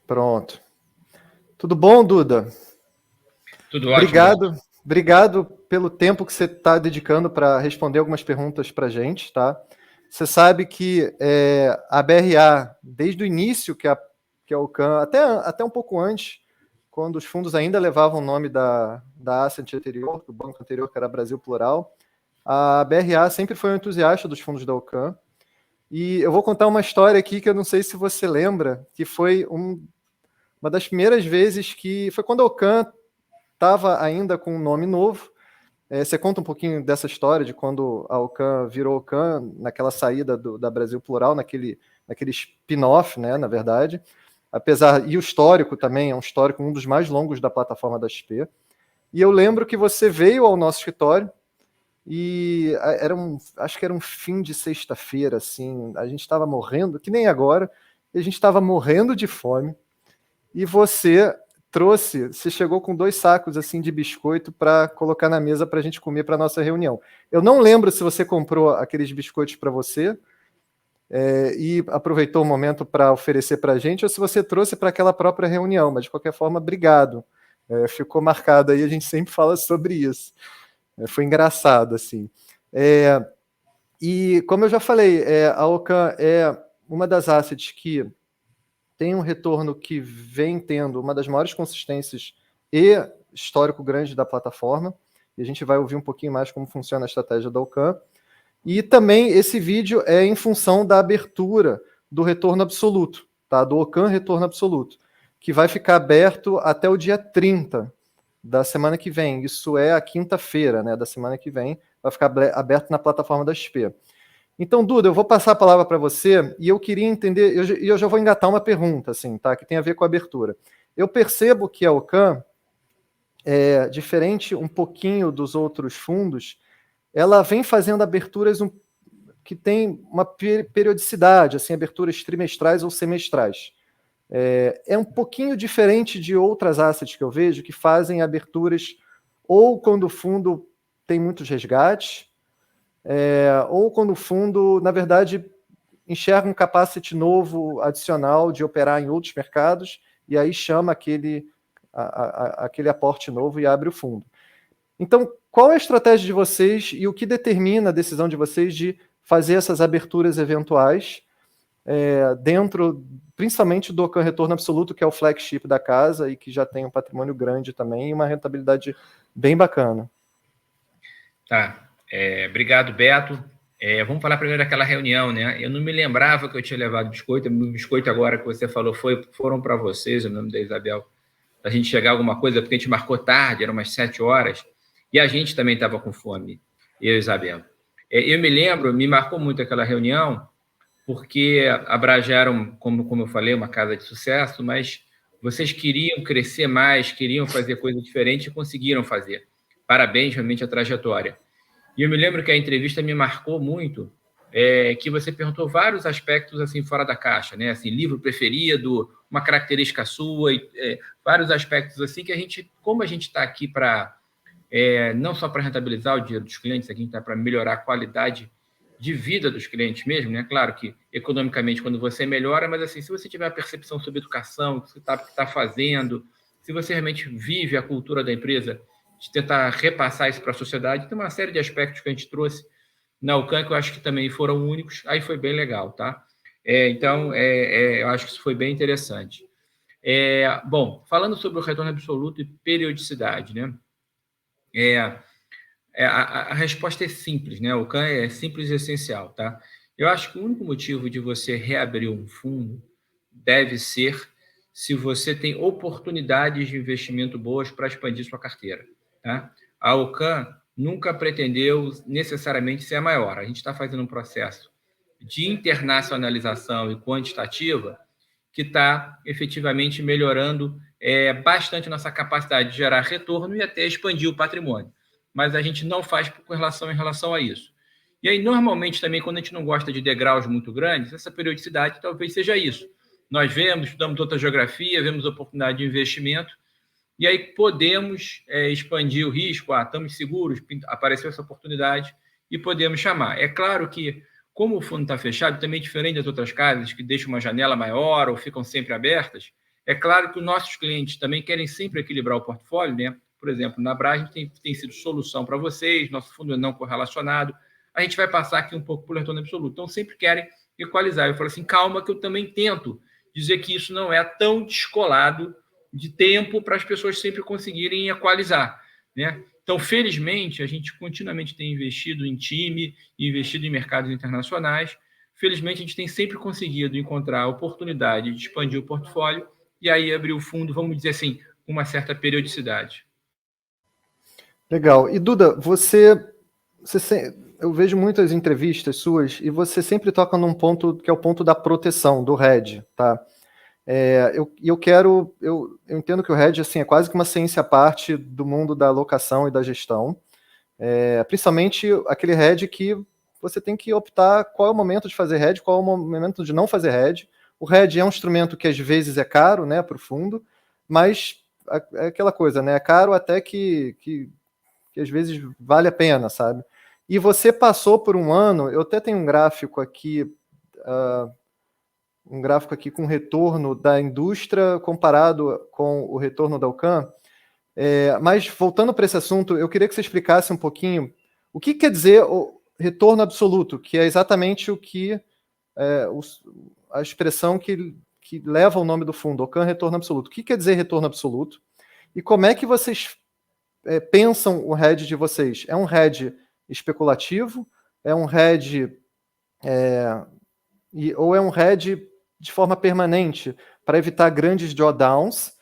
Pronto. Tudo bom, Duda? Tudo ótimo, Beto. Obrigado pelo tempo que você está dedicando para responder algumas perguntas para a gente, tá? Você sabe que a BRA, desde o início que a Ocam, até um pouco antes, quando os fundos ainda levavam o nome da asset anterior, do banco anterior, que era Brasil Plural, a BRA sempre foi um entusiasta dos fundos da Ocam. E eu vou contar uma história aqui que eu não sei se você lembra, que foi uma das primeiras vezes que... Foi quando a Ocam estava ainda com um nome novo. Você conta um pouquinho dessa história, de quando a Ocam virou Ocam, naquela saída da Brasil Plural, naquele spin-off, né, na verdade. E o histórico também, é um histórico, um dos mais longos da plataforma da XP. E eu lembro que você veio ao nosso escritório e acho que era um fim de sexta-feira, assim, a gente estava morrendo, que nem agora, a gente estava morrendo de fome, e você chegou com 2 sacos assim de biscoito para colocar na mesa para a gente comer para nossa reunião. Eu não lembro se você comprou aqueles biscoitos para você e aproveitou o momento para oferecer para a gente, ou se você trouxe para aquela própria reunião, mas de qualquer forma, obrigado. Ficou marcado aí, a gente sempre fala sobre isso. Foi engraçado, assim. E como eu já falei, a Ocam é uma das assets que tem um retorno que vem tendo uma das maiores consistências e histórico grande da plataforma, e a gente vai ouvir um pouquinho mais como funciona a estratégia da Ocam. E também esse vídeo é em função da abertura do retorno absoluto, tá? Do Ocam Retorno Absoluto, que vai ficar aberto até o dia 30 da semana que vem. Isso é a quinta-feira, né, da semana que vem, vai ficar aberto na plataforma da XP. Então, Duda, eu vou passar a palavra para você e eu queria entender, e eu já vou engatar uma pergunta, assim, tá, que tem a ver com a abertura. Eu percebo que a Ocam, diferente um pouquinho dos outros fundos, ela vem fazendo aberturas que tem uma periodicidade, assim, aberturas trimestrais ou semestrais. É um pouquinho diferente de outras assets que eu vejo, que fazem aberturas ou quando o fundo tem muitos resgates, ou quando o fundo, na verdade, enxerga um capacity novo, adicional, de operar em outros mercados, e aí chama aquele aporte novo e abre o fundo. Então, qual é a estratégia de vocês e o que determina a decisão de vocês de fazer essas aberturas eventuais dentro, principalmente do Ocam Retorno Absoluto, que é o flagship da casa e que já tem um patrimônio grande também e uma rentabilidade bem bacana? Tá. Obrigado, Beto. Vamos falar primeiro daquela reunião, né? Eu não me lembrava que eu tinha levado biscoito. O biscoito agora que você falou foram para vocês, o nome da Isabel, para a gente chegar a alguma coisa, porque a gente marcou tarde, eram umas 7 horas, e a gente também estava com fome, eu e Isabel. Eu me lembro, me marcou muito aquela reunião, porque a Brajá era, como eu falei, uma casa de sucesso, mas vocês queriam crescer mais, queriam fazer coisa diferente e conseguiram fazer. Parabéns, realmente, a trajetória. E eu me lembro que a entrevista me marcou muito, que você perguntou vários aspectos assim fora da caixa, né? Assim, livro preferido, uma característica sua, vários aspectos assim que como a gente está aqui para não só para rentabilizar o dinheiro dos clientes, aqui a gente está para melhorar a qualidade de vida dos clientes mesmo, né? Claro que economicamente quando você melhora, mas assim, se você tiver a percepção sobre educação, o que você está fazendo, se você realmente vive a cultura da empresa, de tentar repassar isso para a sociedade, tem uma série de aspectos que a gente trouxe na Ocam que eu acho que também foram únicos, aí foi bem legal, tá? Então, eu acho que isso foi bem interessante. Bom, falando sobre o retorno absoluto e periodicidade, né? A resposta é simples, né? O Ocam é simples e essencial, tá? Eu acho que o único motivo de você reabrir um fundo deve ser se você tem oportunidades de investimento boas para expandir sua carteira, tá? A Ocam nunca pretendeu necessariamente ser a maior. A gente está fazendo um processo de internacionalização e quantitativa que está efetivamente melhorando bastante nossa capacidade de gerar retorno e até expandir o patrimônio. Mas a gente não faz em relação a isso. E aí, normalmente, também, quando a gente não gosta de degraus muito grandes, essa periodicidade talvez seja isso. Nós estudamos outra geografia, vemos oportunidade de investimento, e aí podemos expandir o risco, estamos seguros, apareceu essa oportunidade, e podemos chamar. É claro que, como o fundo está fechado, também diferente das outras casas, que deixam uma janela maior ou ficam sempre abertas, É claro que os nossos clientes também querem sempre equilibrar o portfólio, né? Por exemplo, na Bra, a gente tem sido solução para vocês, nosso fundo é não correlacionado, a gente vai passar aqui um pouco por retorno absoluto. Então, sempre querem equalizar. Eu falo assim, calma, que eu também tento dizer que isso não é tão descolado de tempo para as pessoas sempre conseguirem equalizar, né? Então, felizmente, a gente continuamente tem investido em time, investido em mercados internacionais. Felizmente, a gente tem sempre conseguido encontrar a oportunidade de expandir o portfólio e aí abrir o fundo, vamos dizer assim, com uma certa periodicidade. Legal. E Duda, eu vejo muitas entrevistas suas e você sempre toca num ponto que é o ponto da proteção, do hedge, tá? Eu entendo que o hedge assim, é quase que uma ciência à parte do mundo da alocação e da gestão, principalmente aquele hedge que você tem que optar qual é o momento de fazer hedge, qual é o momento de não fazer hedge. O hedge é um instrumento que às vezes é caro, né, para o fundo, mas é aquela coisa, né, é caro até que às vezes vale a pena, sabe? E você passou por um ano, eu até tenho um gráfico aqui com o retorno da indústria comparado com o retorno da Alcan. Mas voltando para esse assunto, eu queria que você explicasse um pouquinho o que quer dizer o retorno absoluto, que é exatamente o que a expressão que leva o nome do fundo, Alcan Retorno Absoluto. O que quer dizer retorno absoluto? E como é que vocês pensam o hedge de vocês? É um hedge especulativo? É um hedge ou é um hedge de forma permanente para evitar grandes drawdowns?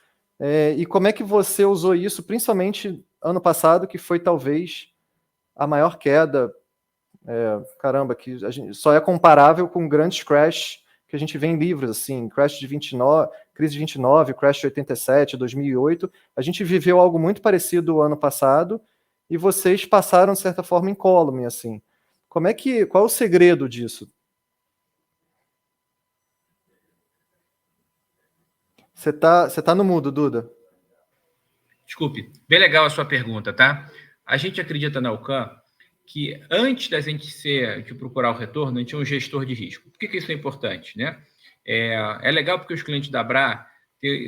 E como é que você usou isso, principalmente ano passado, que foi talvez a maior queda, que só é comparável com grandes crash que a gente vê em livros, assim, crash de 29, crise de 29, crash de 87, 2008. A gente viveu algo muito parecido ano passado e vocês passaram, de certa forma, incólume, assim. Qual é o segredo disso? Você tá no mudo, Duda. Desculpe, bem legal a sua pergunta, tá? A gente acredita na Alcan que antes da gente de procurar o retorno, a gente é um gestor de risco. Por que isso é importante, né? É legal porque os clientes da Bra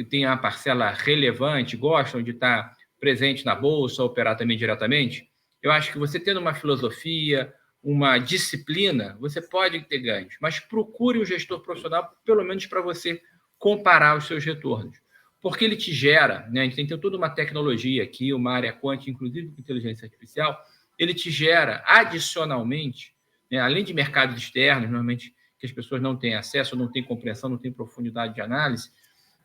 têm uma parcela relevante, gostam de estar presente na bolsa, operar também diretamente. Eu acho que você tendo uma filosofia, uma disciplina, você pode ter ganhos, mas procure um gestor profissional, pelo menos para você comparar os seus retornos. Porque ele te gera, né? A gente tem toda uma tecnologia aqui, uma área quântica, inclusive com inteligência artificial, ele te gera adicionalmente, né, além de mercados externos, normalmente que as pessoas não têm acesso, não têm compreensão, não têm profundidade de análise,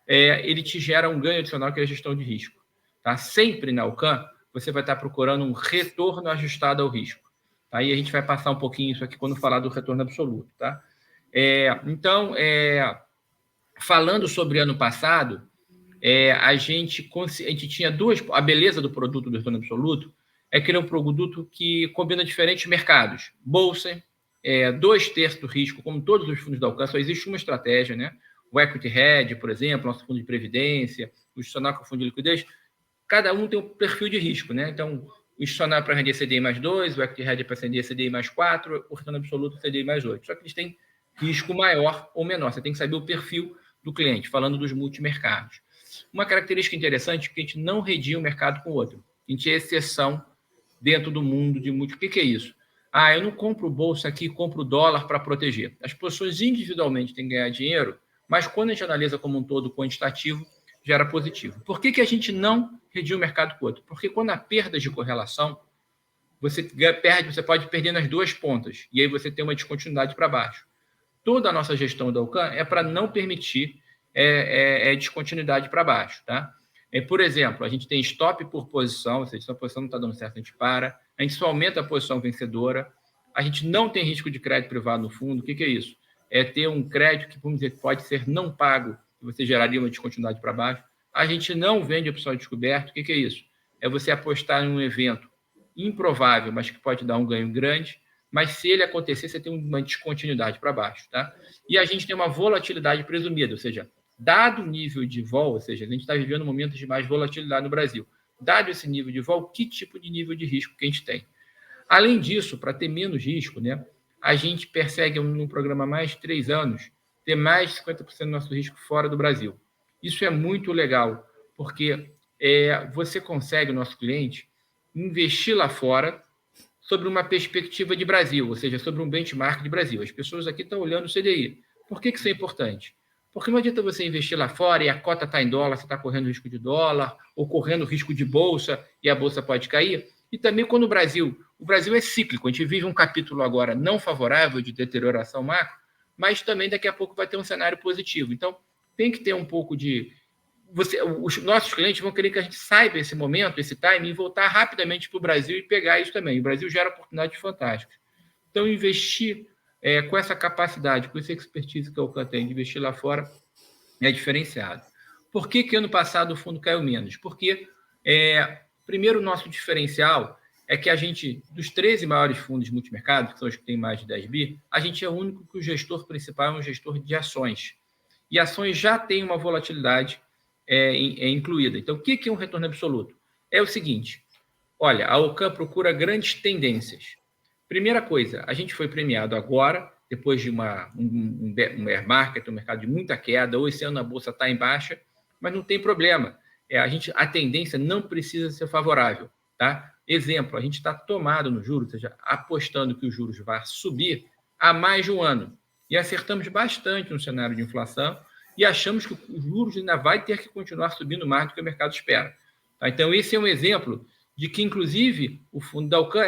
ele te gera um ganho adicional que é a gestão de risco. Tá? Sempre na Alcan, você vai estar procurando um retorno ajustado ao risco. Aí a gente vai passar um pouquinho isso aqui quando falar do retorno absoluto. Tá? Então, falando sobre ano passado, a gente tinha a beleza do produto do retorno absoluto é que ele é um produto que combina diferentes mercados. Bolsa, 2/3 do risco, como todos os fundos da Alcan, só existe uma estratégia, né? O Equity Hedge, por exemplo, nosso fundo de previdência, o institucional com o fundo de liquidez, cada um tem um perfil de risco, né? Então, o institucional é para render CDI mais 2, o Equity Hedge é para render CDI mais 4, o retorno absoluto é CDI mais 8. Só que eles têm risco maior ou menor. Você tem que saber o perfil do cliente, falando dos multimercados. Uma característica interessante é que a gente não redia um mercado com o outro. A gente é exceção dentro do mundo de multi. O que é isso? Eu não compro bolsa aqui, compro dólar para proteger. As pessoas individualmente têm que ganhar dinheiro, mas quando a gente analisa como um todo quantitativo, gera positivo. Por que a gente não redia o mercado com o outro? Porque quando há perdas de correlação, você pode perder nas duas pontas, e aí você tem uma descontinuidade para baixo. Toda a nossa gestão da Alcan é para não permitir descontinuidade para baixo, tá? Por exemplo, a gente tem stop por posição, ou seja, se a posição não está dando certo, a gente para. A gente só aumenta a posição vencedora. A gente não tem risco de crédito privado no fundo. O que é isso? É ter um crédito que, vamos dizer, pode ser não pago, que você geraria uma descontinuidade para baixo. A gente não vende opção de descoberto. O que é isso? É você apostar em um evento improvável, mas que pode dar um ganho grande, mas se ele acontecer, você tem uma descontinuidade para baixo, tá? E a gente tem uma volatilidade presumida, ou seja, dado o nível de vol, ou seja, a gente está vivendo momentos de mais volatilidade no Brasil. Dado esse nível de vol, que tipo de nível de risco que a gente tem? Além disso, para ter menos risco, né, a gente persegue, num programa mais de 3 anos, ter mais de 50% do nosso risco fora do Brasil. Isso é muito legal, porque você consegue, o nosso cliente, investir lá fora sobre uma perspectiva de Brasil, ou seja, sobre um benchmark de Brasil. As pessoas aqui estão olhando o CDI. Por que isso é importante? Porque não adianta você investir lá fora e a cota está em dólar, você está correndo risco de dólar, ou correndo risco de bolsa, e a bolsa pode cair. E também quando o Brasil é cíclico, a gente vive um capítulo agora não favorável de deterioração macro, mas também daqui a pouco vai ter um cenário positivo. Então, tem que ter um pouco de... os nossos clientes vão querer que a gente saiba esse momento, esse timing, e voltar rapidamente para o Brasil e pegar isso também. O Brasil gera oportunidades fantásticas. Então, investir com essa capacidade, com essa expertise que a Ocan tem de investir lá fora, é diferenciado. Por que ano passado o fundo caiu menos? Porque, primeiro, o nosso diferencial é que a gente, dos 13 maiores fundos de multimercado, que são os que têm mais de 10 bi, a gente é o único que o gestor principal é um gestor de ações. E ações já têm uma volatilidade incluída. Então, o que é um retorno absoluto? É o seguinte, olha, a Ocan procura grandes tendências. Primeira coisa, a gente foi premiado agora, depois de um bear market, um mercado de muita queda, ou esse ano a bolsa está em baixa, mas não tem problema. A tendência não precisa ser favorável. Tá? Exemplo, a gente está tomado no juros, ou seja, apostando que os juros vão subir há mais de um ano. E acertamos bastante no cenário de inflação e achamos que os juros ainda vai ter que continuar subindo mais do que o mercado espera. Tá? Então, esse é um exemplo de que, inclusive, o fundo da Ocan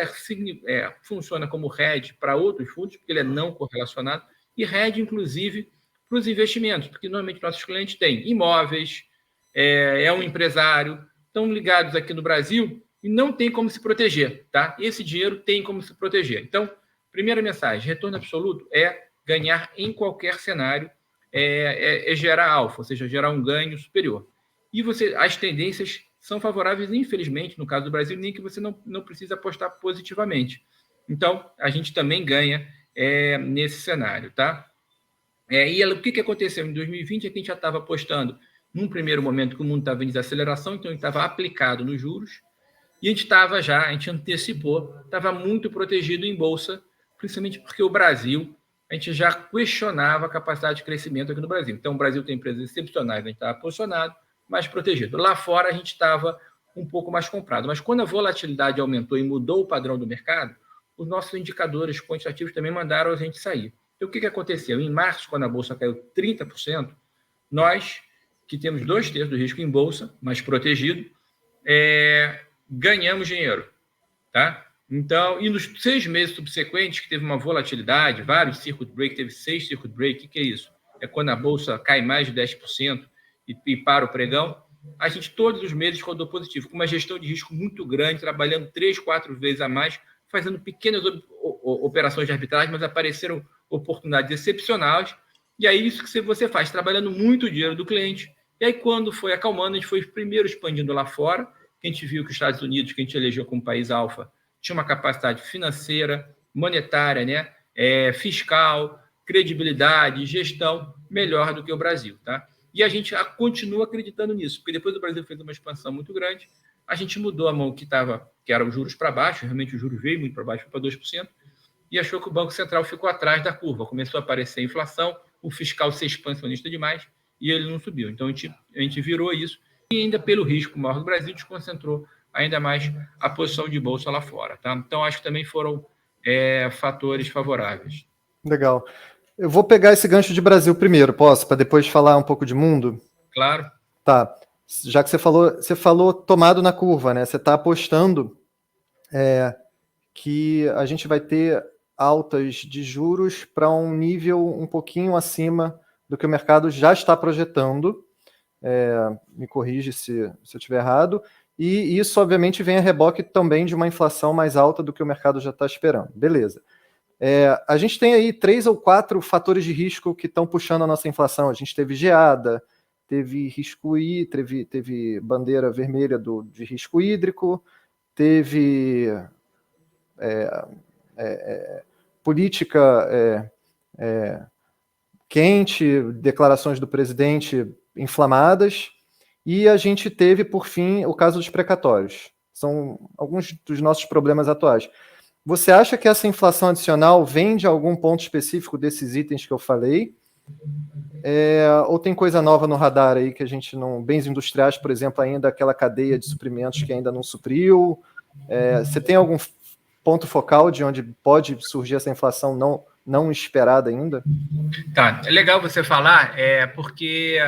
funciona como hedge para outros fundos, porque ele é não correlacionado, e hedge, inclusive, para os investimentos, porque normalmente nossos clientes têm imóveis, um empresário, estão ligados aqui no Brasil e não tem como se proteger. Tá? Esse dinheiro tem como se proteger. Então, primeira mensagem, retorno absoluto é ganhar em qualquer cenário, gerar alfa, ou seja, gerar um ganho superior. E as tendências são favoráveis, infelizmente, no caso do Brasil, nem que você não precisa apostar positivamente. Então, a gente também ganha nesse cenário. Tá? E o que aconteceu em 2020 é que a gente já estava apostando, num primeiro momento, que o mundo estava em desaceleração, então a gente estava aplicado nos juros, e a gente antecipou, estava muito protegido em bolsa, principalmente porque o Brasil, a gente já questionava a capacidade de crescimento aqui no Brasil. Então, o Brasil tem empresas excepcionais, a gente estava posicionado, mais protegido. Lá fora, a gente estava um pouco mais comprado. Mas quando a volatilidade aumentou e mudou o padrão do mercado, os nossos indicadores quantitativos também mandaram a gente sair. Então, o que aconteceu? Em março, quando a bolsa caiu 30%, nós, que temos 2/3 do risco em bolsa, mais protegido, ganhamos dinheiro. Tá? Então, e nos 6 meses subsequentes, que teve uma volatilidade, vários circuit break, teve 6 circuit break, o que é isso? É quando a bolsa cai mais de 10%, e para o pregão, a gente todos os meses rodou positivo, com uma gestão de risco muito grande, trabalhando 3, 4 vezes a mais, fazendo pequenas operações de arbitragem, mas apareceram oportunidades excepcionais, e aí isso que você faz, trabalhando muito o dinheiro do cliente, e aí quando foi acalmando, a gente foi primeiro expandindo lá fora, que a gente viu que os Estados Unidos, que a gente elegeu como país alfa, tinha uma capacidade financeira, monetária, né? Fiscal, credibilidade, gestão melhor do que o Brasil. Tá? E a gente continua acreditando nisso, porque depois o Brasil fez uma expansão muito grande, a gente mudou a mão que eram os juros para baixo, realmente o juros veio muito para baixo, foi para 2%, e achou que o Banco Central ficou atrás da curva, começou a aparecer a inflação, o fiscal ser expansionista demais, e ele não subiu. Então, a gente virou isso, e ainda pelo risco maior do Brasil, desconcentrou ainda mais a posição de bolsa lá fora. Tá? Então, acho que também foram fatores favoráveis. Legal. Eu vou pegar esse gancho de Brasil primeiro, posso? Para depois falar um pouco de mundo? Claro. Tá. Já que você falou tomado na curva, né? Você está apostando que a gente vai ter altas de juros para um nível um pouquinho acima do que o mercado já está projetando. Me corrige se eu estiver errado. E isso, obviamente, vem a reboque também de uma inflação mais alta do que o mercado já está esperando. Beleza. A gente tem aí 3 ou 4 fatores de risco que estão puxando a nossa inflação. A gente teve geada, teve risco teve bandeira vermelha de risco hídrico, teve política quente, declarações do presidente inflamadas, e a gente teve, por fim, o caso dos precatórios. São alguns dos nossos problemas atuais. Você acha que essa inflação adicional vem de algum ponto específico desses itens que eu falei? Ou tem coisa nova no radar aí que a gente não... Bens industriais, por exemplo, ainda aquela cadeia de suprimentos que ainda não supriu. Você tem algum ponto focal de onde pode surgir essa inflação não esperada ainda? Tá, é legal você falar, porque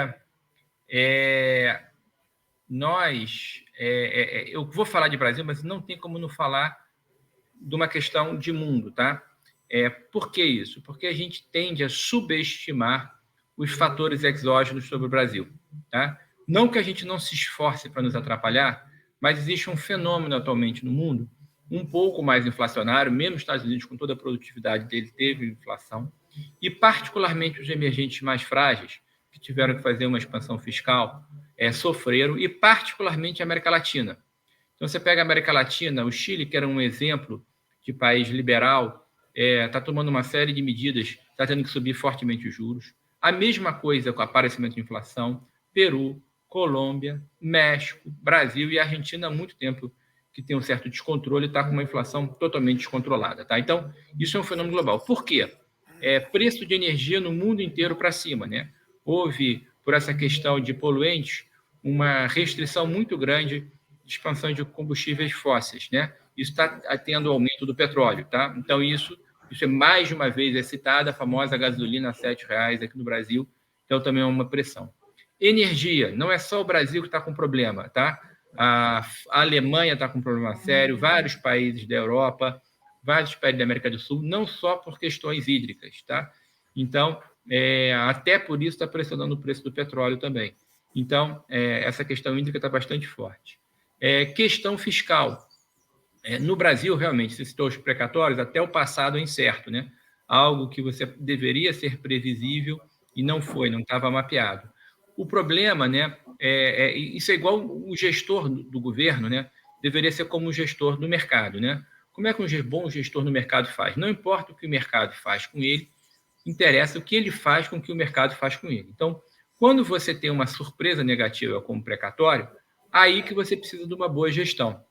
eu vou falar de Brasil, mas não tem como não falar de uma questão de mundo, tá? Por que isso? Porque a gente tende a subestimar os fatores exógenos sobre o Brasil, tá? Não que a gente não se esforce para nos atrapalhar, mas existe um fenômeno atualmente no mundo um pouco mais inflacionário, mesmo os Estados Unidos, com toda a produtividade dele, teve inflação, e particularmente os emergentes mais frágeis, que tiveram que fazer uma expansão fiscal, sofreram, e particularmente a América Latina. Então, você pega a América Latina, o Chile, que era um exemplo de país liberal, está tomando uma série de medidas, está tendo que subir fortemente os juros. A mesma coisa com o aparecimento de inflação, Peru, Colômbia, México, Brasil e Argentina há muito tempo que tem um certo descontrole e está com uma inflação totalmente descontrolada. Tá? Então, isso é um fenômeno global. Por quê? Preço de energia no mundo inteiro para cima. Né? Houve, por essa questão de poluentes, uma restrição muito grande de expansão de combustíveis fósseis. Né? Isso está tendo aumento do petróleo. Tá? Então, isso é mais de uma vez citada, a famosa gasolina a R$7 aqui no Brasil, então também é uma pressão. Energia, não é só o Brasil que está com problema, tá? A Alemanha está com um problema sério, vários países da Europa, vários países da América do Sul, não só por questões hídricas, tá? Então, até por isso está pressionando o preço do petróleo também. Então, essa questão hídrica está bastante forte. Questão fiscal. No Brasil, realmente, você citou os precatórios, até o passado é incerto, né? Algo que você deveria ser previsível e não foi, não estava mapeado. O problema, né, isso é igual o gestor do governo, né, deveria ser como o gestor do mercado. Né? Como é que um bom gestor no mercado faz? Não importa o que o mercado faz com ele, interessa o que ele faz com o que o mercado faz com ele. Então, quando você tem uma surpresa negativa como precatório, aí que você precisa de uma boa gestão.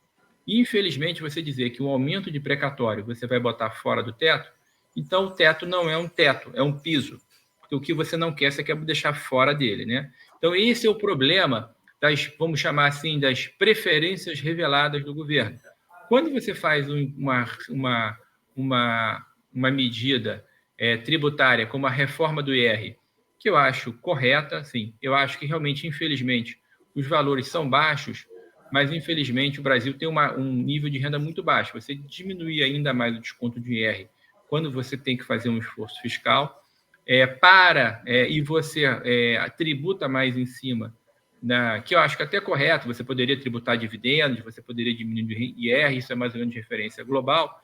Infelizmente, você dizer que um aumento de precatório você vai botar fora do teto, então o teto não é um teto, é um piso. Porque o que você não quer, você quer deixar fora dele. Né? Então, esse é o problema das, vamos chamar assim, das preferências reveladas do governo. Quando você faz uma medida tributária como a reforma do IR, que eu acho correta, sim, eu acho que realmente, infelizmente, os valores são baixos, mas, infelizmente, o Brasil tem um nível de renda muito baixo. Você diminuir ainda mais o desconto de IR quando você tem que fazer um esforço fiscal, e você tributa mais em cima, que eu acho que até é correto, você poderia tributar dividendos, você poderia diminuir o IR, isso é mais ou menos de referência global.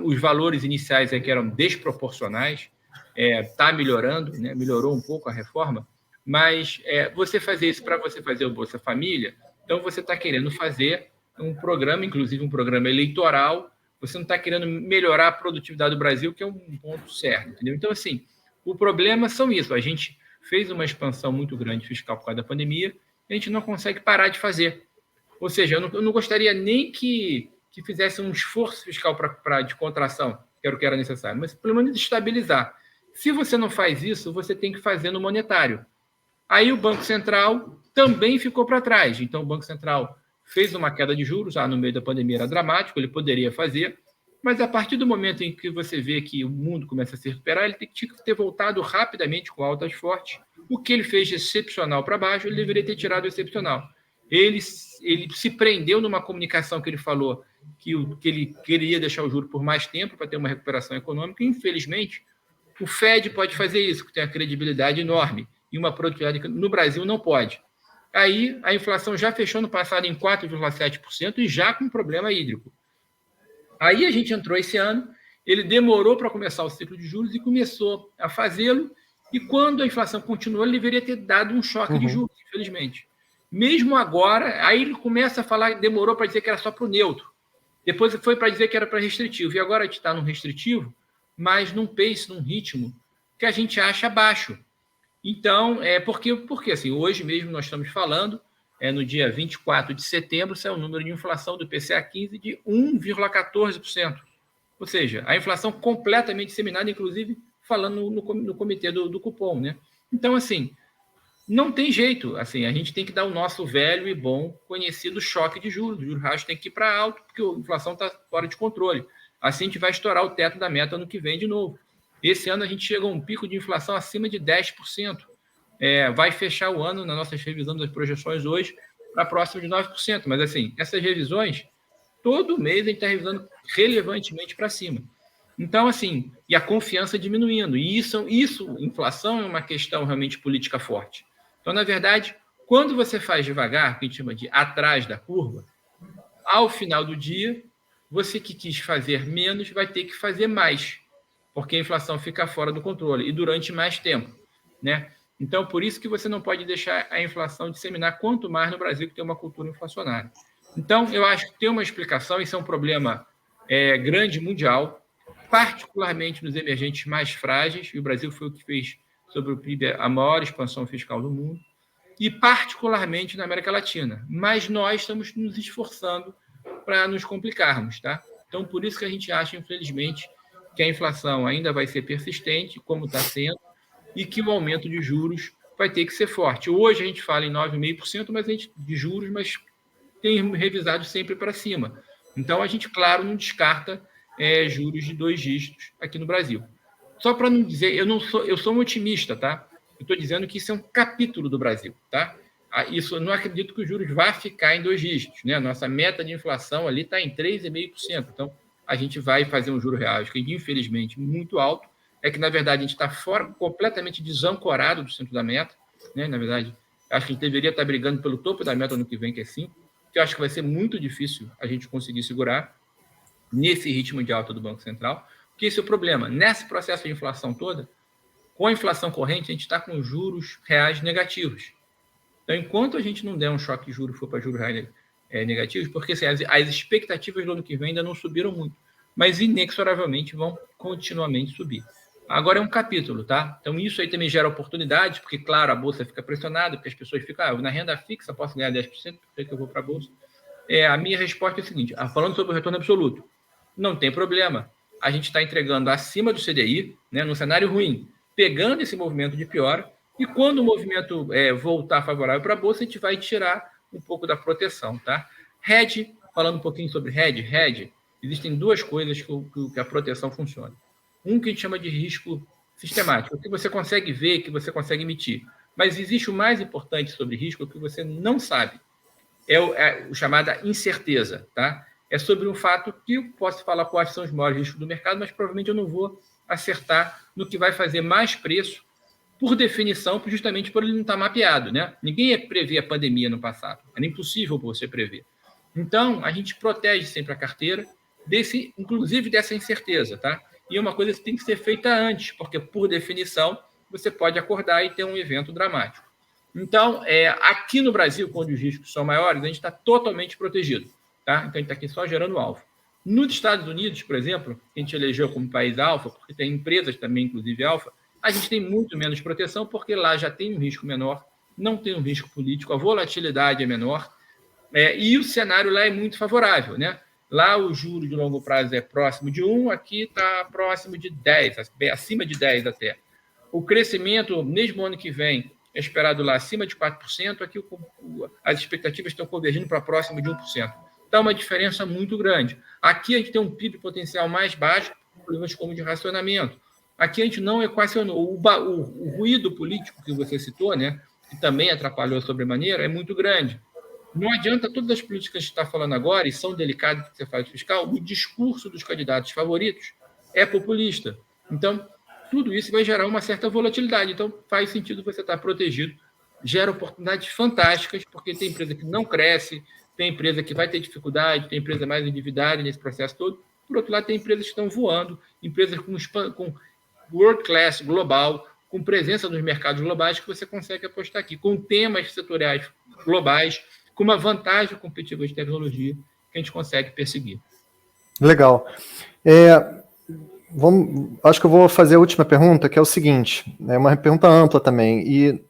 Os valores iniciais que eram desproporcionais, está melhorando, né? Melhorou um pouco a reforma, mas você fazer isso para você fazer o Bolsa Família, então você está querendo fazer um programa, inclusive um programa eleitoral, você não está querendo melhorar a produtividade do Brasil, que é um ponto certo, entendeu? Então, assim, o problema são isso, a gente fez uma expansão muito grande fiscal por causa da pandemia, a gente não consegue parar de fazer. Ou seja, eu não gostaria nem que fizesse um esforço fiscal de contração, que era o que era necessário, mas pelo menos estabilizar. Se você não faz isso, você tem que fazer no monetário. Aí o Banco Central também ficou para trás. Então, o Banco Central fez uma queda de juros, no meio da pandemia era dramático, ele poderia fazer, mas a partir do momento em que você vê que o mundo começa a se recuperar, ele tinha que ter voltado rapidamente com altas fortes. O que ele fez de excepcional para baixo, ele deveria ter tirado o excepcional. Ele se prendeu numa comunicação que ele falou que ele queria deixar o juro por mais tempo para ter uma recuperação econômica. Infelizmente, o Fed pode fazer isso, que tem uma credibilidade enorme, e uma produtividade que no Brasil não pode. Aí a inflação já fechou no passado em 4,7% e já com problema hídrico. Aí a gente entrou esse ano, ele demorou para começar o ciclo de juros e começou a fazê-lo, e quando a inflação continuou, ele deveria ter dado um choque de juros, infelizmente. Mesmo agora, aí ele começa a falar, demorou para dizer que era só para o neutro. Depois foi para dizer que era para restritivo. E agora a gente está no restritivo, mas num pace, num ritmo que a gente acha baixo. Então, porque assim, hoje mesmo nós estamos falando, no dia 24 de setembro, saiu o número de inflação do PCA15 de 1,14%. Ou seja, a inflação completamente disseminada, inclusive falando no comitê do cupom, né? Então, assim, não tem jeito. Assim, a gente tem que dar o nosso velho e bom conhecido choque de juros. O juros reais tem que ir para alto, porque a inflação está fora de controle. Assim, a gente vai estourar o teto da meta ano que vem de novo. Esse ano a gente chega a um pico de inflação acima de 10%. Vai fechar o ano, na nossa revisão das projeções hoje, para próximo de 9%. Mas, assim, essas revisões, todo mês a gente está revisando relevantemente para cima. Então, assim, e a confiança diminuindo. E isso, inflação é uma questão realmente política forte. Então, na verdade, quando você faz devagar, que a gente chama de atrás da curva, ao final do dia, você que quis fazer menos vai ter que fazer mais, porque a inflação fica fora do controle e durante mais tempo, né? Então, por isso que você não pode deixar a inflação disseminar, quanto mais no Brasil, que tem uma cultura inflacionária. Então, eu acho que tem uma explicação, isso é um problema grande mundial, particularmente nos emergentes mais frágeis, e o Brasil foi o que fez sobre o PIB a maior expansão fiscal do mundo, e particularmente na América Latina. Mas nós estamos nos esforçando para nos complicarmos, tá? Então, por isso que a gente acha, infelizmente, que a inflação ainda vai ser persistente, como está sendo, e que o aumento de juros vai ter que ser forte. Hoje a gente fala em 9,5% de juros, mas tem revisado sempre para cima. Então, a gente, claro, não descarta juros de 2 dígitos aqui no Brasil. Só para não dizer, eu sou um otimista, tá? Eu estou dizendo que isso é um capítulo do Brasil, tá? Isso, eu não acredito que os juros vá ficar em 2 dígitos, né? Nossa meta de inflação ali está em 3,5%. Então, a gente vai fazer um juro real, que infelizmente muito alto, é que, na verdade, a gente está completamente desancorado do centro da meta, né? Na verdade, acho que a gente deveria estar brigando pelo topo da meta no que vem, que é 5%, que eu acho que vai ser muito difícil a gente conseguir segurar nesse ritmo de alta do Banco Central, porque esse é o problema. Nesse processo de inflação toda, com a inflação corrente, a gente está com juros reais negativos. Então, enquanto a gente não der um choque de juros, for para juros reais negativos, porque assim, as expectativas do ano que vem ainda não subiram muito, mas inexoravelmente vão continuamente subir. Agora é um capítulo, tá? Então, isso aí também gera oportunidades, porque, claro, a Bolsa fica pressionada, porque as pessoas ficam, na renda fixa posso ganhar 10%, por que eu vou para a Bolsa? A minha resposta é a seguinte, falando sobre o retorno absoluto, não tem problema. A gente está entregando acima do CDI, né, no cenário ruim, pegando esse movimento de piora, e quando o movimento voltar favorável para a Bolsa, a gente vai tirar um pouco da proteção, tá? Hedge, falando um pouquinho sobre hedge, existem 2 coisas que a proteção funciona. Um que a gente chama de risco sistemático, que você consegue ver, que você consegue emitir. Mas existe o mais importante sobre risco, que você não sabe. É o chamada incerteza, tá? É sobre um fato que eu posso falar quais são os maiores riscos do mercado, mas provavelmente eu não vou acertar no que vai fazer mais preço, por definição, justamente por ele não estar mapeado, né? Ninguém ia prever a pandemia no passado. Era impossível você prever. Então, a gente protege sempre a carteira, inclusive dessa incerteza, tá? E é uma coisa que tem que ser feita antes, porque, por definição, você pode acordar e ter um evento dramático. Então, aqui no Brasil, quando os riscos são maiores, a gente está totalmente protegido, tá? Então, a gente está aqui só gerando alfa. Nos Estados Unidos, por exemplo, que a gente elegeu como país alfa, porque tem empresas também, inclusive alfa, a gente tem muito menos proteção, porque lá já tem um risco menor, não tem um risco político, a volatilidade é menor, e o cenário lá é muito favorável, né? Lá o juro de longo prazo é próximo de 1, aqui está próximo de 10, acima de 10 até. O crescimento, mesmo ano que vem, é esperado lá acima de 4%, aqui as expectativas estão convergindo para próximo de 1%. Então, uma diferença muito grande. Aqui a gente tem um PIB potencial mais baixo, problemas como de racionamento. Aqui a gente não equacionou. O ruído político que você citou, né, que também atrapalhou sobremaneira, é muito grande. Não adianta todas as políticas que a gente está falando agora, e são delicadas que você faz fiscal, o discurso dos candidatos favoritos é populista. Então, tudo isso vai gerar uma certa volatilidade. Então, faz sentido você estar protegido. Gera oportunidades fantásticas, porque tem empresa que não cresce, tem empresa que vai ter dificuldade, tem empresa mais endividada nesse processo todo. Por outro lado, tem empresas que estão voando, empresas com world class global, com presença nos mercados globais, que você consegue apostar aqui, com temas setoriais globais, com uma vantagem competitiva de tecnologia que a gente consegue perseguir. Legal. Acho que eu vou fazer a última pergunta, que é o seguinte, é uma pergunta ampla também, e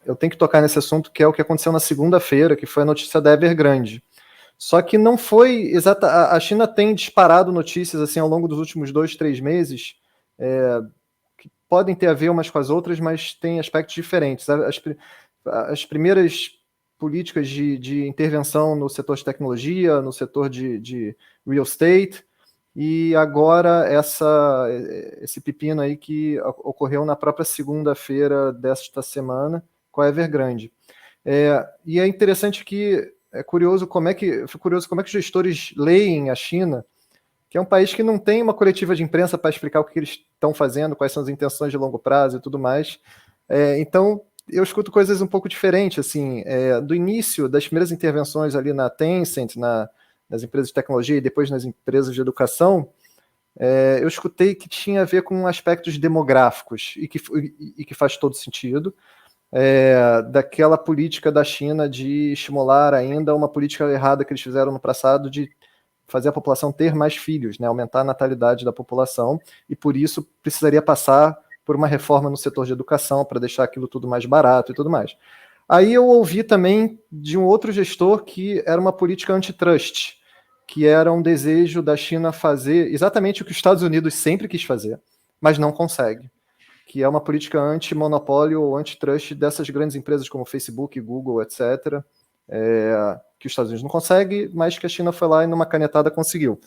eu tenho que tocar nesse assunto, que é o que aconteceu na segunda-feira, que foi a notícia da Evergrande. Só que não foi exata. A China tem disparado notícias assim ao longo dos últimos 2, 3 meses, podem ter a ver umas com as outras, mas têm aspectos diferentes. As primeiras políticas de intervenção no setor de tecnologia, no setor de real estate, e agora esse pepino aí que ocorreu na própria segunda-feira desta semana com a Evergrande. E é interessante que fui curioso como é que os gestores leem a China, que é um país que não tem uma coletiva de imprensa para explicar o que eles estão fazendo, quais são as intenções de longo prazo e tudo mais. Então, eu escuto coisas um pouco diferentes, assim, do início das primeiras intervenções ali na Tencent, nas empresas de tecnologia e depois nas empresas de educação, eu escutei que tinha a ver com aspectos demográficos e que faz todo sentido, daquela política da China de estimular ainda uma política errada que eles fizeram no passado de fazer a população ter mais filhos, né, aumentar a natalidade da população, e por isso precisaria passar por uma reforma no setor de educação para deixar aquilo tudo mais barato e tudo mais. Aí eu ouvi também de um outro gestor que era uma política antitrust, que era um desejo da China fazer exatamente o que os Estados Unidos sempre quis fazer, mas não consegue, que é uma política anti-monopólio ou antitrust dessas grandes empresas como Facebook, Google, etc., que os Estados Unidos não conseguem, mas que a China foi lá e numa canetada conseguiu.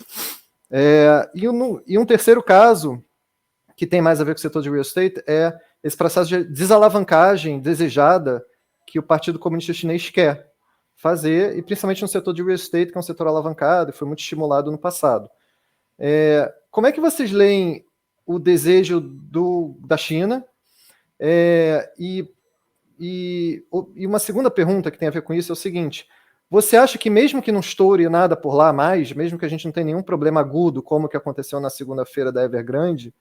E um terceiro caso, que tem mais a ver com o setor de real estate, é esse processo de desalavancagem desejada que o Partido Comunista Chinês quer fazer, e principalmente no setor de real estate, que é um setor alavancado e foi muito estimulado no passado. Como é que vocês leem o desejo da China? E uma segunda pergunta que tem a ver com isso é o seguinte: você acha que mesmo que não estoure nada por lá mais, mesmo que a gente não tenha nenhum problema agudo, como que aconteceu na segunda-feira da Evergrande,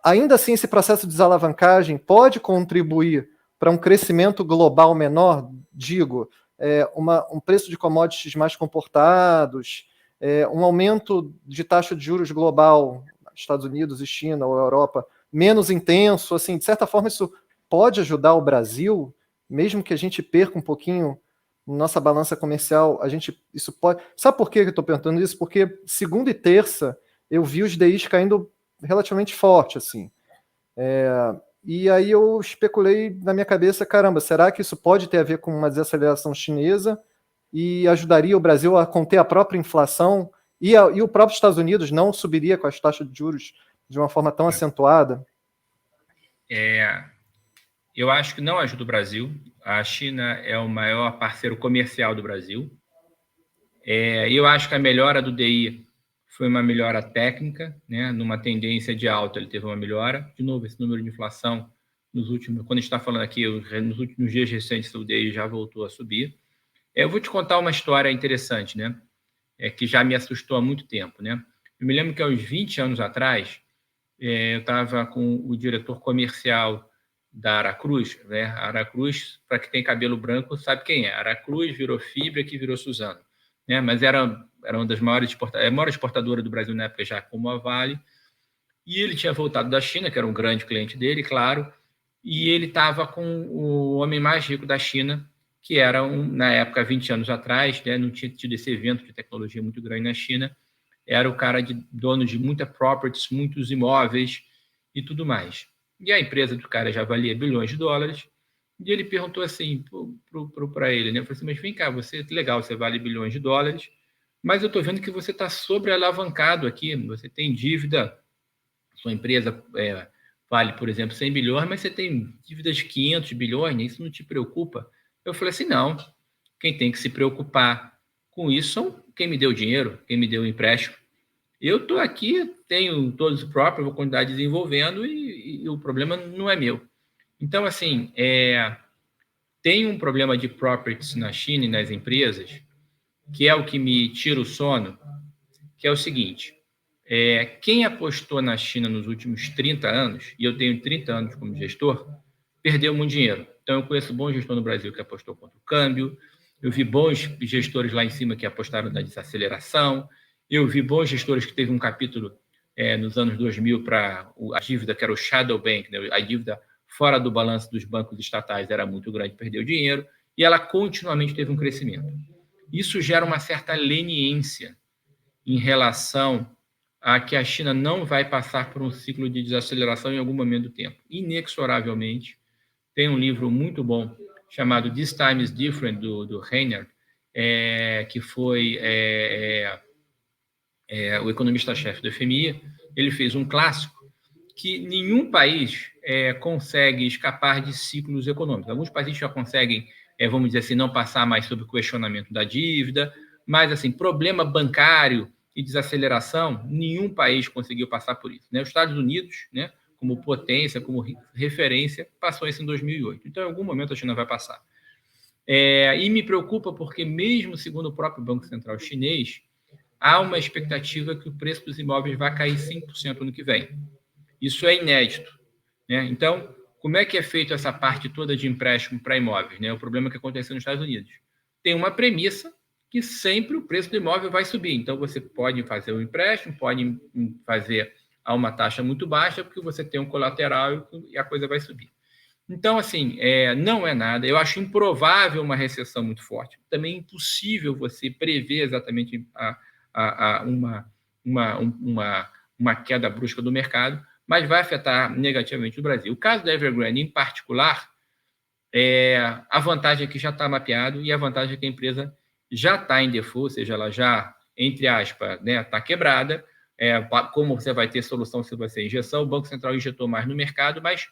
ainda assim esse processo de desalavancagem pode contribuir para um crescimento global menor, digo, um preço de commodities mais comportados, um aumento de taxa de juros global, Estados Unidos e China ou Europa, menos intenso, assim, de certa forma isso pode ajudar o Brasil, mesmo que a gente perca um pouquinho nossa balança comercial, isso pode... Sabe por que eu estou perguntando isso? Porque segunda e terça eu vi os DIs caindo relativamente forte, assim. E aí eu especulei na minha cabeça, caramba, será que isso pode ter a ver com uma desaceleração chinesa e ajudaria o Brasil a conter a própria inflação e o próprio Estados Unidos não subiria com as taxas de juros de uma forma tão acentuada? Eu acho que não ajuda o Brasil. A China é o maior parceiro comercial do Brasil. Eu acho que a melhora do DI foi uma melhora técnica, né? Numa tendência de alta, ele teve uma melhora. De novo, esse número de inflação, quando a gente está falando aqui, nos últimos dias recentes, o DI já voltou a subir. Eu vou te contar uma história interessante, né? Que já me assustou há muito tempo, né? Eu me lembro que há uns 20 anos atrás, eu estava com o diretor comercial da Aracruz, né? A Aracruz, para quem tem cabelo branco, sabe quem é. A Aracruz virou Fibra, que virou Suzano, né? Mas era uma das maiores exportadoras, a maior exportadora do Brasil na época, já como a Vale. E ele tinha voltado da China, que era um grande cliente dele, claro, e ele estava com o homem mais rico da China, que era, na época, 20 anos atrás, né? Não tinha tido esse evento de tecnologia muito grande na China, era o cara dono de muita properties, muitos imóveis e tudo mais. E a empresa do cara já valia bilhões de dólares. E ele perguntou assim para ele, né? Eu falei assim, mas vem cá, legal, você vale bilhões de dólares, mas eu estou vendo que você está sobrealavancado aqui, você tem dívida, sua empresa vale, por exemplo, 100 bilhões, mas você tem dívidas de 500 bilhões, isso não te preocupa? Eu falei assim, não, quem tem que se preocupar com isso são quem me deu dinheiro, quem me deu o empréstimo. Eu estou aqui, tenho todos os próprios, vou continuar desenvolvendo e o problema não é meu. Então, assim, tem um problema de properties na China e nas empresas, que é o que me tira o sono, que é o seguinte, quem apostou na China nos últimos 30 anos, e eu tenho 30 anos como gestor, perdeu muito dinheiro. Então, eu conheço bom gestor no Brasil que apostou contra o câmbio, eu vi bons gestores lá em cima que apostaram na desaceleração, eu vi bons gestores que teve um capítulo nos anos 2000 para a dívida, que era o shadow bank, né? A dívida fora do balanço dos bancos estatais era muito grande, perdeu dinheiro, e ela continuamente teve um crescimento. Isso gera uma certa leniência em relação que a China não vai passar por um ciclo de desaceleração em algum momento do tempo. Inexoravelmente, tem um livro muito bom chamado This Time is Different, do Reiner, que foi o economista-chefe do FMI. Ele fez um clássico que nenhum país consegue escapar de ciclos econômicos. Alguns países já conseguem, vamos dizer assim, não passar mais sob o questionamento da dívida, mas, assim, problema bancário e desaceleração, nenhum país conseguiu passar por isso, né? Os Estados Unidos, né, como potência, como referência, passou isso em 2008. Então, em algum momento, a China vai passar. E me preocupa porque, mesmo segundo o próprio Banco Central chinês, há uma expectativa que o preço dos imóveis vai cair 5% no que vem. Isso é inédito, né? Então, como é que é feito essa parte toda de empréstimo para imóveis, né? O problema que aconteceu nos Estados Unidos. Tem uma premissa que sempre o preço do imóvel vai subir. Então, você pode fazer um empréstimo, pode fazer a uma taxa muito baixa, porque você tem um colateral e a coisa vai subir. Então, assim, não é nada. Eu acho improvável uma recessão muito forte. Também é impossível você prever exatamente uma queda brusca do mercado, mas vai afetar negativamente o Brasil. O caso da Evergrande, em particular, a vantagem é que já está mapeado e a vantagem é que a empresa já está em default, ou seja, ela já, entre aspas, né, está quebrada. Como você vai ter solução se vai ser injeção, o Banco Central injetou mais no mercado, mas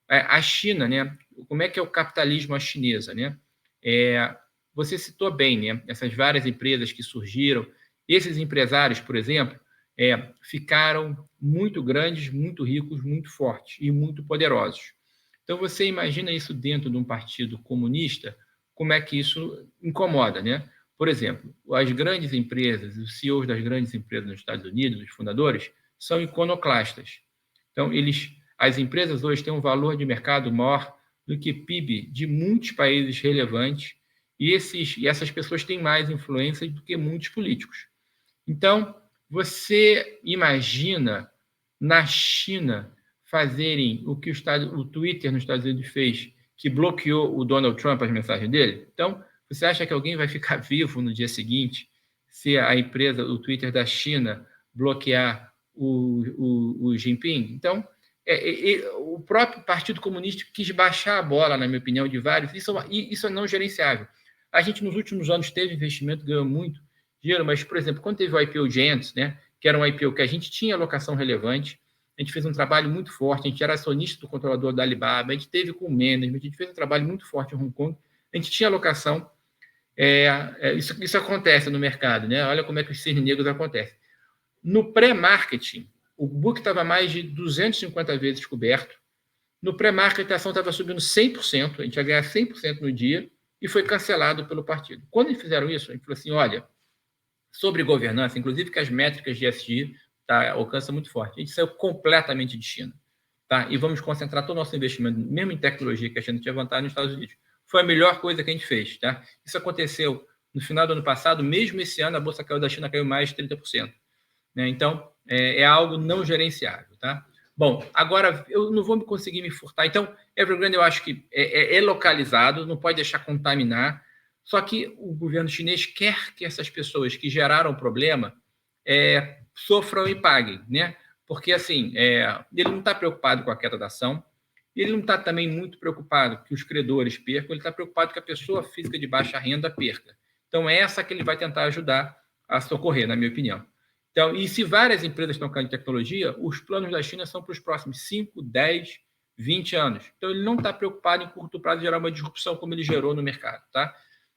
a China, né, como é que é o capitalismo à chinesa, né? Você citou bem, né, essas várias empresas que surgiram. Esses empresários, por exemplo, ficaram muito grandes, muito ricos, muito fortes e muito poderosos. Então, você imagina isso dentro de um partido comunista, como é que isso incomoda, né? Por exemplo, as grandes empresas, os CEOs das grandes empresas nos Estados Unidos, os fundadores, são iconoclastas. Então, as empresas hoje têm um valor de mercado maior do que PIB de muitos países relevantes, e essas pessoas têm mais influência do que muitos políticos. Então, você imagina na China fazerem o que o Twitter nos Estados Unidos fez, que bloqueou o Donald Trump, as mensagens dele? Então, você acha que alguém vai ficar vivo no dia seguinte se a empresa, o Twitter da China, bloquear o Jinping? Então, o próprio Partido Comunista quis baixar a bola, na minha opinião, de vários. Isso é não gerenciável. A gente, nos últimos anos, teve investimento, ganhou muito dinheiro, mas, por exemplo, quando teve o IPO de Ants, né, que era um IPO que a gente tinha alocação relevante, a gente fez um trabalho muito forte, a gente era acionista do controlador da Alibaba, a gente teve com o management, a gente fez um trabalho muito forte em Hong Kong, a gente tinha alocação. Isso acontece no mercado, né? Olha como é que os cisnes negros acontecem. No pré-marketing, o book estava mais de 250 vezes coberto. No pré-marketing, a ação estava subindo 100%, a gente ia ganhar 100% no dia, e foi cancelado pelo partido. Quando eles fizeram isso, a gente falou assim, olha, sobre governança, inclusive que as métricas de ESG alcançam muito forte. A gente saiu completamente de China. Tá? E vamos concentrar todo o nosso investimento, mesmo em tecnologia, que a China tinha vantagem nos Estados Unidos. Foi a melhor coisa que a gente fez. Tá? Isso aconteceu no final do ano passado, mesmo esse ano, a bolsa caiu da China, caiu mais de 30%. Né? Então, é algo não gerenciável. Tá? Bom, agora eu não vou conseguir me furtar. Então, Evergrande eu acho que é localizado, não pode deixar contaminar. Só que o governo chinês quer que essas pessoas que geraram o problema sofram e paguem, né? Porque, assim, ele não está preocupado com a queda da ação, ele não está também muito preocupado que os credores percam, ele está preocupado que a pessoa física de baixa renda perca. Então, é essa que ele vai tentar ajudar a socorrer, na minha opinião. Então, e se várias empresas estão caindo em tecnologia, os planos da China são para os próximos 5, 10, 20 anos. Então, ele não está preocupado em curto prazo gerar uma disrupção como ele gerou no mercado, tá?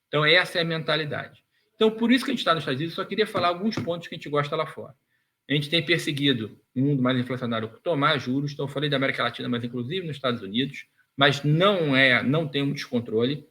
Então, essa é a mentalidade. Então, por isso que a gente está nos Estados Unidos, só queria falar alguns pontos que a gente gosta lá fora. A gente tem perseguido um mundo mais inflacionário tomar juros, então eu falei da América Latina, mas inclusive nos Estados Unidos, mas não tem um descontrole.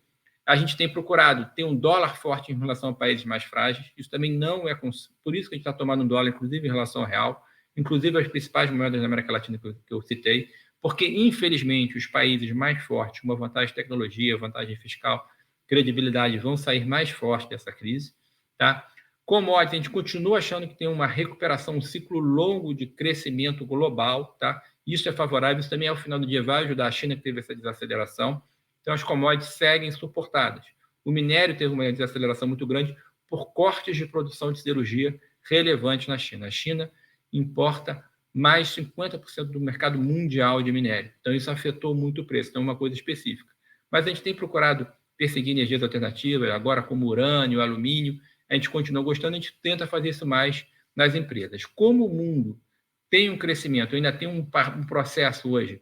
A gente tem procurado ter um dólar forte em relação a países mais frágeis, isso também não é... Por isso que a gente está tomando um dólar, inclusive em relação ao real, inclusive as principais moedas da América Latina que eu citei, porque, infelizmente, os países mais fortes, com uma vantagem de tecnologia, vantagem fiscal, credibilidade, vão sair mais fortes dessa crise. Tá? Commodities, a gente continua achando que tem uma recuperação, um ciclo longo de crescimento global. Tá? Isso é favorável, isso também, ao final do dia, vai ajudar a China, que teve essa desaceleração. Então, as commodities seguem suportadas. O minério teve uma desaceleração muito grande por cortes de produção de siderurgia relevantes na China. A China importa mais 50% do mercado mundial de minério. Então, isso afetou muito o preço, então é uma coisa específica. Mas a gente tem procurado perseguir energias alternativas, agora como urânio, alumínio, a gente continua gostando, a gente tenta fazer isso mais nas empresas. Como o mundo tem um crescimento, ainda tem um processo hoje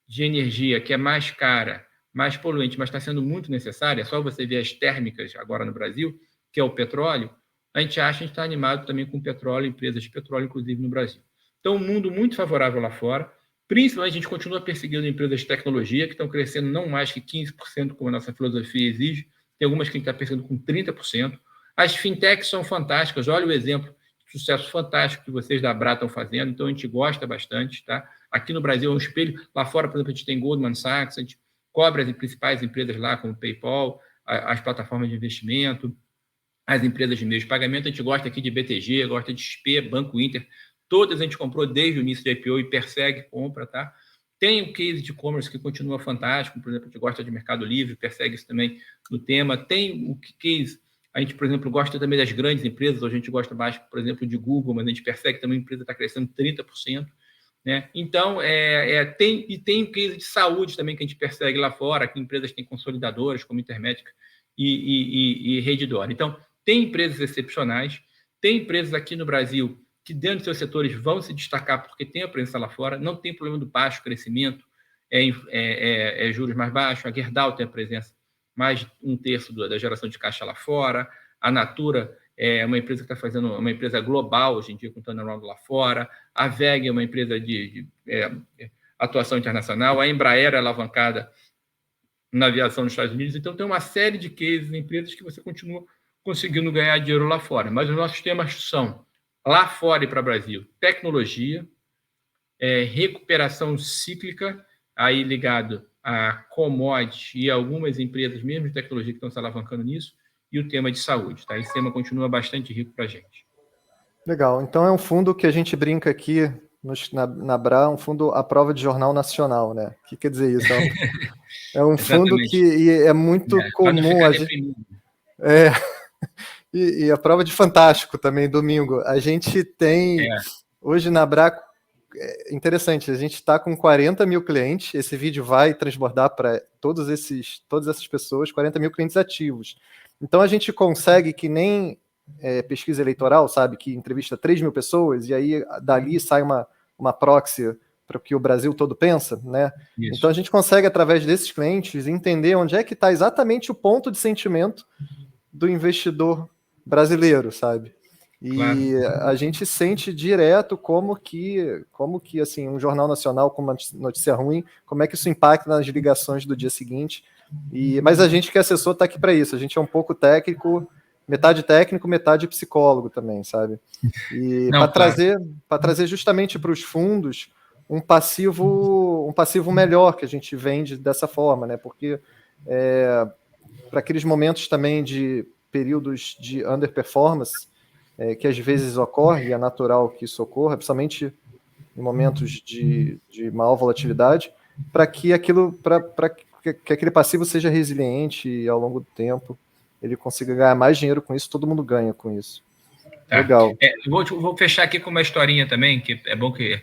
de energia que é mais cara, mais poluente, mas está sendo muito necessária, é só você ver as térmicas agora no Brasil, que é o petróleo, a gente está animado também com petróleo, empresas de petróleo, inclusive no Brasil. Então, um mundo muito favorável lá fora, principalmente a gente continua perseguindo empresas de tecnologia, que estão crescendo não mais que 15%, como a nossa filosofia exige, tem algumas que a gente está perseguindo com 30%. As fintechs são fantásticas, olha o exemplo de sucesso fantástico que vocês da Abra estão fazendo, então a gente gosta bastante, tá? Aqui no Brasil é um espelho, lá fora, por exemplo, a gente tem Goldman Sachs, a gente cobre as principais empresas lá, como PayPal, as plataformas de investimento, as empresas de meios de pagamento, a gente gosta aqui de BTG, gosta de XP, Banco Inter, todas a gente comprou desde o início do IPO e persegue compra, tá? Tem o case de e-commerce que continua fantástico, por exemplo, a gente gosta de Mercado Livre, persegue isso também no tema. Tem o case, a gente, por exemplo, gosta também das grandes empresas, a gente gosta mais, por exemplo, de Google, mas a gente persegue também a empresa está crescendo 30%. Né? Então, tem o case de saúde também que a gente persegue lá fora, que empresas têm consolidadoras como Intermédica e Redditor. Então, tem empresas excepcionais, tem empresas aqui no Brasil que dentro dos seus setores vão se destacar porque tem a presença lá fora, não tem problema do baixo crescimento, juros mais baixos, a Gerdau tem a presença mais de 1/3 da geração de caixa lá fora, a Natura é uma empresa que está fazendo, uma empresa global hoje em dia, com turnaround lá fora, a VEG é uma empresa de atuação internacional, a Embraer é alavancada na aviação nos Estados Unidos, então tem uma série de cases, empresas que você continua conseguindo ganhar dinheiro lá fora, mas os nossos temas são lá fora e para o Brasil, tecnologia, recuperação cíclica, aí ligado a commodities e algumas empresas mesmo de tecnologia que estão se alavancando nisso, e o tema de saúde. Tá? Esse tema continua bastante rico para a gente. Legal. Então é um fundo que a gente brinca aqui na Abra, um fundo à prova de jornal nacional, né? O que quer dizer isso? É um fundo que é muito comum. E a prova de Fantástico também, domingo. A gente tem, hoje na Abra, interessante, a gente está com 40 mil clientes, esse vídeo vai transbordar para todas essas pessoas, 40 mil clientes ativos. Então a gente consegue que nem pesquisa eleitoral, sabe, que entrevista 3 mil pessoas e aí dali sai uma proxy para o que o Brasil todo pensa, né? Isso. Então a gente consegue, através desses clientes, entender onde é que está exatamente o ponto de sentimento do investidor brasileiro, sabe? E claro, a gente sente direto como que assim, um jornal nacional com uma notícia ruim, como é que isso impacta nas ligações do dia seguinte. Mas a gente que é assessor está aqui para isso, a gente é um pouco técnico, metade psicólogo também, sabe? E para trazer justamente para os fundos um passivo melhor que a gente vende dessa forma, né? Porque para aqueles momentos também de períodos de underperformance, que às vezes ocorre, e é natural que isso ocorra, principalmente em momentos de maior volatilidade, para que aquele passivo seja resiliente e ao longo do tempo ele consiga ganhar mais dinheiro com isso, todo mundo ganha com isso. Tá. Legal. Vou fechar aqui com uma historinha também, que é bom que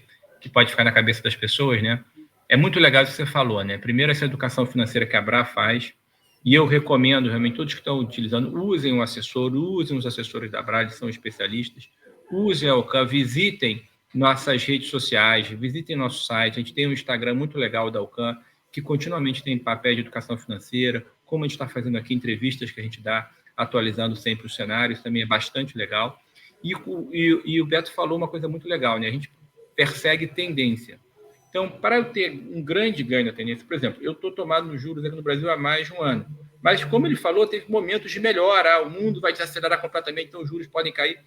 pode ficar na cabeça das pessoas, né? É muito legal o que você falou, né? Primeiro, essa educação financeira que a Abra faz, e eu recomendo realmente, todos que estão utilizando, usem um assessor, usem os assessores da Abra, eles são especialistas, usem a Alcan, visitem nossas redes sociais, visitem nosso site, a gente tem um Instagram muito legal da Alcan, que continuamente tem papel de educação financeira, como a gente está fazendo aqui, entrevistas que a gente dá, atualizando sempre os cenários, também é bastante legal. E o Beto falou uma coisa muito legal, né? A gente persegue tendência. Então, para eu ter um grande ganho na tendência, por exemplo, eu estou tomado nos juros aqui no Brasil há mais de um ano, mas como ele falou, teve momentos de melhora, o mundo vai desacelerar completamente, então os juros podem cair.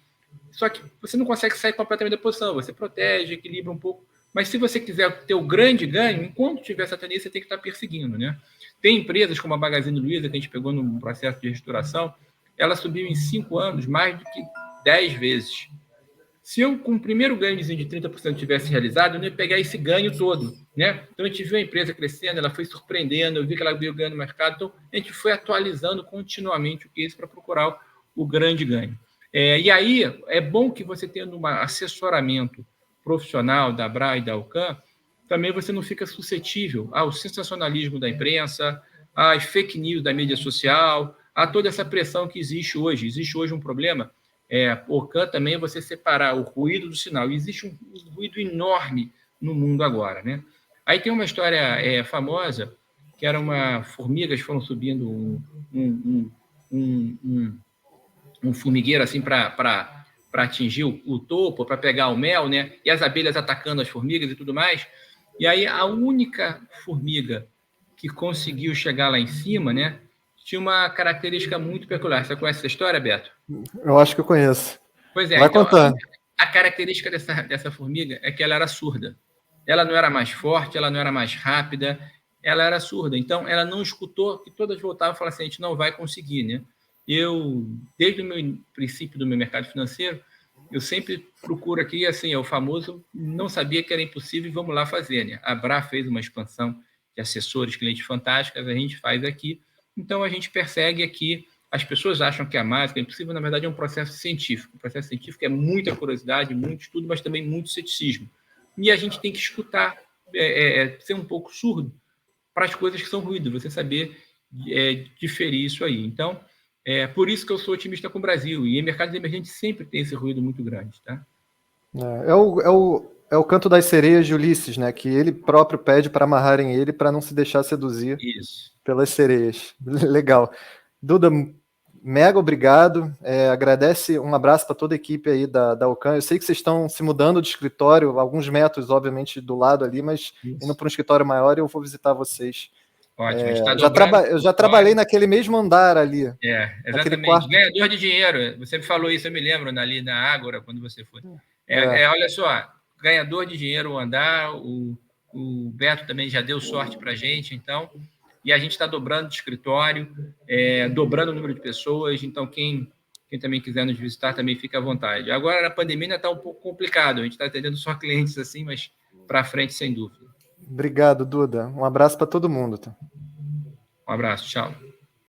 Só que você não consegue sair completamente da posição, você protege, equilibra um pouco, mas se você quiser ter o grande ganho, enquanto tiver essa tendência, você tem que estar perseguindo, né? Tem empresas como a Magazine Luiza, que a gente pegou num processo de reestruturação, ela subiu em 5 anos mais do que 10 vezes. Se eu, com o primeiro ganhozinho de 30% tivesse realizado, eu não ia pegar esse ganho todo, né? Então, a gente viu a empresa crescendo, ela foi surpreendendo, eu vi que ela veio ganhando no mercado, então, a gente foi atualizando continuamente o case para procurar o grande ganho. E aí, é bom que você tenha um assessoramento profissional da ABRA e da UCAM, também você não fica suscetível ao sensacionalismo da imprensa, às fake news da mídia social, a toda essa pressão que existe hoje. Existe hoje um problema, OCAM também é você separar o ruído do sinal. Existe um ruído enorme no mundo agora, né? Aí tem uma história famosa, que era uma formigas foram subindo um formigueiro assim para atingir o topo, para pegar o mel, né? E as abelhas atacando as formigas e tudo mais. E aí a única formiga que conseguiu chegar lá em cima, né? Tinha uma característica muito peculiar. Você conhece essa história, Beto? Eu acho que eu conheço. Pois é, Vai então contando. a característica dessa formiga é que ela era surda. Ela não era mais forte, ela não era mais rápida, ela era surda. Então, ela não escutou, que todas voltavam e falavam assim, a gente não vai conseguir, né? Eu, desde o meu princípio do meu mercado financeiro, eu sempre procuro aqui, assim, é o famoso, não sabia que era impossível e vamos lá fazer, né? A Abra fez uma expansão de assessores, clientes fantásticos, a gente faz aqui. Então, a gente persegue aqui. As pessoas acham que a mágica é impossível, na verdade é um processo científico. O processo científico é muita curiosidade, muito estudo, mas também muito ceticismo. E a gente tem que escutar, ser um pouco surdo para as coisas que são ruído, você saber diferir isso aí. Então, é por isso que eu sou otimista com o Brasil. E em mercados emergentes sempre tem esse ruído muito grande, tá? É o canto das sereias de Ulisses, né? Que ele próprio pede para amarrarem ele para não se deixar seduzir Isso. pelas sereias. Legal. Duda, mega obrigado. Agradece, um abraço para toda a equipe aí da UCAM. Eu sei que vocês estão se mudando de escritório, alguns metros, obviamente, do lado ali, mas indo para um escritório maior eu vou visitar vocês. Ótimo. Está Eu já trabalhei naquele mesmo andar ali. Exatamente. Ganhador de dinheiro. Você me falou isso, eu me lembro, ali na Ágora, quando você foi. Olha só, ganhador de dinheiro o andar, o Beto também já deu sorte para a gente, então, e a gente está dobrando de escritório, dobrando o número de pessoas, então quem também quiser nos visitar também fica à vontade. Agora, na pandemia, está um pouco complicado, a gente está atendendo só clientes assim, mas para frente, sem dúvida. Obrigado, Duda. Um abraço para todo mundo. Tá? Um abraço, tchau.